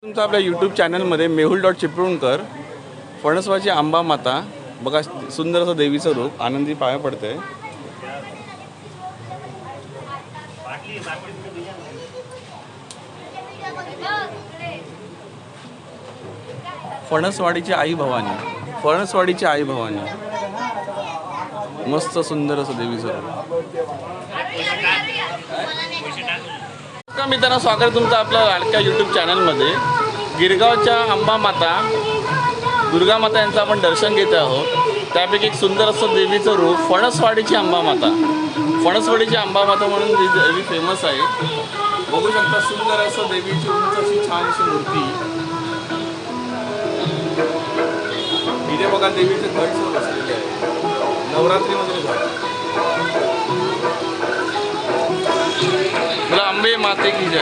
तुमचं आपल्या यूट्यूब चॅनलमध्ये मेहुल डॉट चिपळूणकर फणसवाची आंबा माता बघा, सुंदर असं देवीचं रूप, आनंदी पाया पडते. फणसवाडीची आई भवानी, फणसवाडीची आई भवानी, मस्त सुंदर असं देवीचं रूप. मित्रांनो, स्वागत तुमचं आपल्या लाडक्या यूट्यूब चॅनलमध्ये. गिरगावच्या अंबा माता, दुर्गा माता यांचं आपण दर्शन घेत आहोत. त्यापैकी एक सुंदर असं देवीचं रूप फणसवाडीची अंबा माता. फणसवाडीची अंबा माता म्हणून देवी फेमस आहे. बघू शकता सुंदर असं देवीची उंच अशी छान अशी मूर्ती. इथे बघा देवीचं घट सुरू बसलेले आहे, नवरात्रीमध्ये घट. मला अंबे माते की जय.